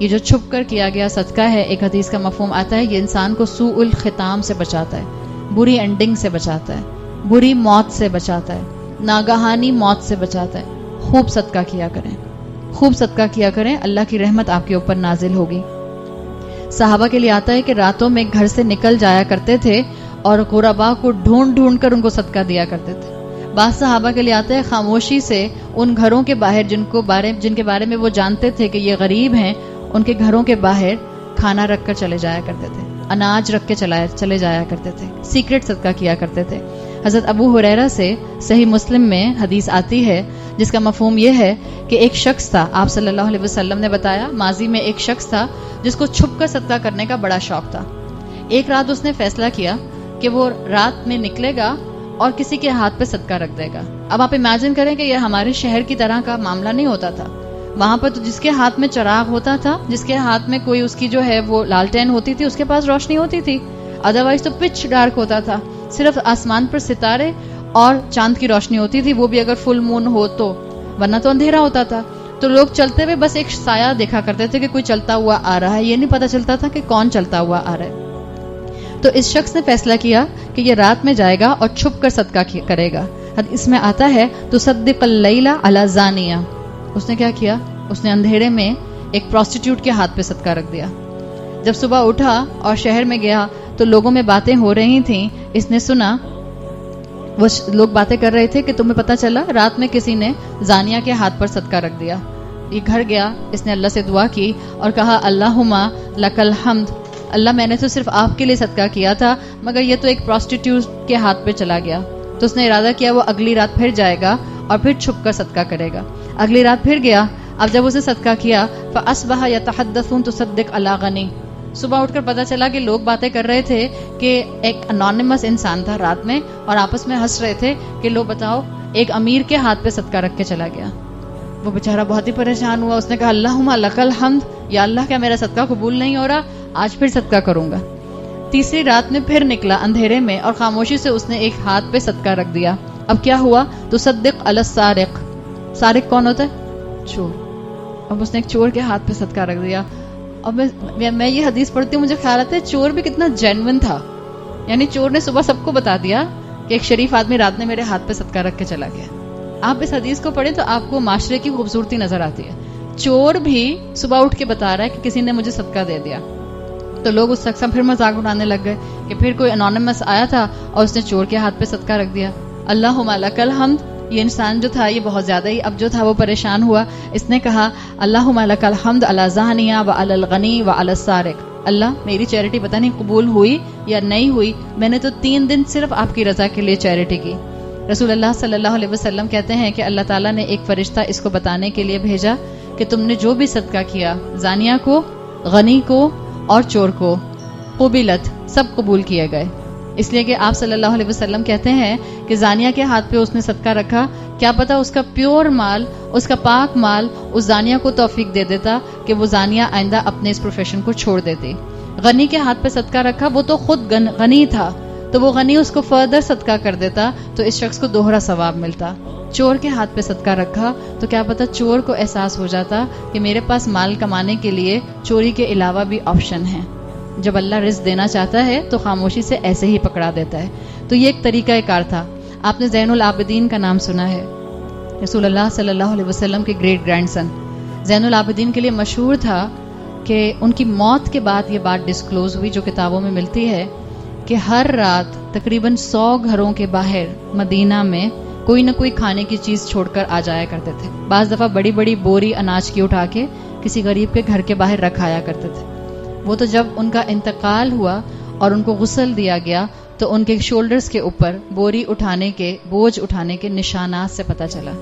یہ جو چھپ کر کیا گیا صدقہ ہے، ایک حدیث کا مفہوم آتا ہے، یہ انسان کو سوء الختام سے بچاتا ہے، بری اینڈنگ سے بچاتا ہے، بری موت سے بچاتا ہے، ناگہانی موت سے بچاتا ہے۔ خوب صدقہ کیا کریں، خوب صدقہ کیا کریں، اللہ کی رحمت آپ کے اوپر نازل ہوگی۔ صحابہ کے لیے آتا ہے کہ راتوں میں گھر سے نکل جایا کرتے تھے اور غرباء کو ڈھونڈ ڈھونڈ کر ان کو صدقہ دیا کرتے تھے۔ بعض صحابہ کے لیے آتا ہے خاموشی سے ان گھروں کے باہر جن کے بارے میں وہ جانتے تھے کہ یہ غریب ہیں، ان کے گھروں کے باہر کھانا رکھ کر چلے جایا کرتے تھے، اناج رکھ کے چلے جایا کرتے تھے، سیکرٹ صدقہ کیا کرتے تھے۔ حضرت ابو ہریرہ سے صحیح مسلم میں حدیث آتی ہے جس کا مفہوم یہ ہے کہ ایک شخص تھا، آپ صلی اللہ علیہ وسلم نے بتایا ماضی میں ایک شخص تھا جس کو چھپ کر صدقہ کرنے کا بڑا شوق تھا۔ ایک رات اس نے فیصلہ کیا کہ وہ رات میں نکلے گا اور کسی کے ہاتھ پہ صدقہ رکھ دے گا۔ اب آپ امیجن کریں کہ یہ ہمارے شہر کی طرح کا معاملہ نہیں ہوتا تھا، وہاں پر تو جس کے ہاتھ میں چراغ ہوتا تھا، جس کے ہاتھ میں کوئی اس کی جو ہے وہ لالٹین ہوتی تھی، اس کے پاس روشنی ہوتی تھی، ادروائز تو پچ ڈارک ہوتا تھا، صرف آسمان پر ستارے اور چاند کی روشنی ہوتی تھی، وہ بھی اگر فل مون ہو تو، ورنہ تو اندھیرا ہوتا تھا۔ تو لوگ چلتے ہوئے بس ایک سایہ دیکھا کرتے تھے کہ کوئی چلتا ہوا آ رہا ہے، یہ نہیں پتا چلتا تھا کہ کون چلتا ہوا آ رہا ہے۔ تو اس شخص نے فیصلہ کیا کہ یہ رات میں جائے گا اور چھپ کر صدقہ کرے گا۔ اس میں آتا ہے تصدق اللیل علی زانیہ، اس نے کیا کیا، اس نے اندھیرے میں ایک پروسٹیٹیوٹ کے ہاتھ پہ صدقہ رکھ دیا۔ جب صبح اٹھا اور شہر میں گیا تو لوگوں میں باتیں ہو رہی تھیں، اس نے سنا، وہ لوگ باتیں کر رہے تھے کہ تمہیں پتا چلا رات میں کسی نے زانیہ کے ہاتھ پر صدقہ رکھ دیا۔ یہ گھر گیا، اس نے اللہ سے دعا کی اور کہا اللہم لک الحمد، اللہ میں نے تو صرف آپ کے لیے صدقہ کیا تھا مگر یہ تو ایک پروسٹیٹیوٹ کے ہاتھ پہ چلا گیا۔ تو اس نے ارادہ کیا وہ اگلی رات پھر جائے گا اور پھر چھپ کر صدقہ کرے گا۔ اگلی رات پھر گیا، اب جب اسے صدقہ کیا فاصبح یتحدثون تصدق علی غنی، صبح اٹھ کر پتا چلا کہ لوگ باتیں کر رہے تھے کہ ایک انونیمس انسان تھا رات میں، اور آپس میں ہنس رہے تھے کہ لو بتاؤ ایک امیر کے ہاتھ پہ صدقہ رکھ کے چلا گیا۔ وہ بیچارہ بہت ہی پریشان ہوا، اس نے کہا اللہم لک الحمد، یا اللہ کیا میرا صدقہ قبول نہیں ہو رہا، آج پھر صدقہ کروں گا۔ تیسری رات میں پھر نکلا اندھیرے میں اور خاموشی سے اس نے ایک ہاتھ پہ صدقہ رکھ دیا۔ اب کیا ہوا، تصدق علی السارق، سارق کون ہوتا ہے، چور، اب اس نے ایک چور کے ہاتھ پہ صدقہ رکھ دیا۔ اب میں یہ حدیث پڑھتی ہوں مجھے خیال آتا ہے چور بھی کتنا جینون تھا، یعنی چور نے صبح سب کو بتا دیا کہ ایک شریف آدمی رات میں میرے ہاتھ پہ صدقہ رکھ کے چلا گیا۔ آپ اس حدیث کو پڑھیں تو آپ کو معاشرے کی خوبصورتی نظر آتی ہے، چور بھی صبح اٹھ کے بتا رہا ہے کہ کسی نے مجھے صدقہ دے دیا۔ تو لوگ اس شخص کا پھر مذاق اڑانے لگ گئے کہ پھر کوئی انونیمس آیا تھا اور اس نے چور کے ہاتھ پہ صدقہ رکھ دیا۔ اللہم لک الحمد، یہ انسان جو تھا یہ بہت زیادہ ہی اب جو تھا وہ پریشان ہوا، اس نے کہا اللہم لک الحمد علی زانیہ وعلی الغنی وعلی السارق، اللہ میری چیریٹی پتہ نہیں قبول ہوئی یا نہیں ہوئی، میں نے تو 3 دن صرف آپ کی رضا کے لیے چیریٹی کی۔ رسول اللہ صلی اللہ علیہ وسلم کہتے ہیں کہ اللہ تعالیٰ نے ایک فرشتہ اس کو بتانے کے لیے بھیجا کہ تم نے جو بھی صدقہ کیا، زانیہ کو، غنی کو اور چور کو، قبلت، سب قبول کیے گئے۔ اس لیے کہ آپ صلی اللہ علیہ وسلم کہتے ہیں کہ زانیہ کے ہاتھ پہ اس نے صدقہ رکھا، کیا پتا اس کا پیور مال، اس کا پاک مال اس زانیہ کو توفیق دے دیتا کہ وہ زانیہ آئندہ اپنے اس پروفیشن کو چھوڑ دیتی۔ غنی کے ہاتھ پہ صدقہ رکھا، وہ تو خود غنی تھا، تو وہ غنی اس کو فردر صدقہ کر دیتا تو اس شخص کو دوہرا ثواب ملتا۔ چور کے ہاتھ پہ صدقہ رکھا تو کیا پتا چور کو احساس ہو جاتا کہ میرے پاس مال کمانے کے لیے چوری کے علاوہ بھی آپشن ہے۔ جب اللہ رزق دینا چاہتا ہے تو خاموشی سے ایسے ہی پکڑا دیتا ہے۔ تو یہ ایک طریقہ کار تھا۔ آپ نے زین العابدین کا نام سنا ہے، رسول اللہ صلی اللہ علیہ وسلم کے گریٹ گرینڈ سن۔ زین العابدین کے لیے مشہور تھا کہ ان کی موت کے بعد یہ بات ڈسکلوز ہوئی جو کتابوں میں ملتی ہے کہ ہر رات تقریباً 100 گھروں کے باہر مدینہ میں کوئی نہ کوئی کھانے کی چیز چھوڑ کر آ جایا کرتے تھے۔ بعض دفعہ بڑی بڑی بوری اناج کی اٹھا کے کسی غریب کے گھر کے باہر رکھایا کرتے تھے۔ وہ تو جب ان کا انتقال ہوا اور ان کو غسل دیا گیا تو ان کے شولڈرز کے اوپر بوری اٹھانے کے، بوجھ اٹھانے کے نشانات سے پتہ چلا۔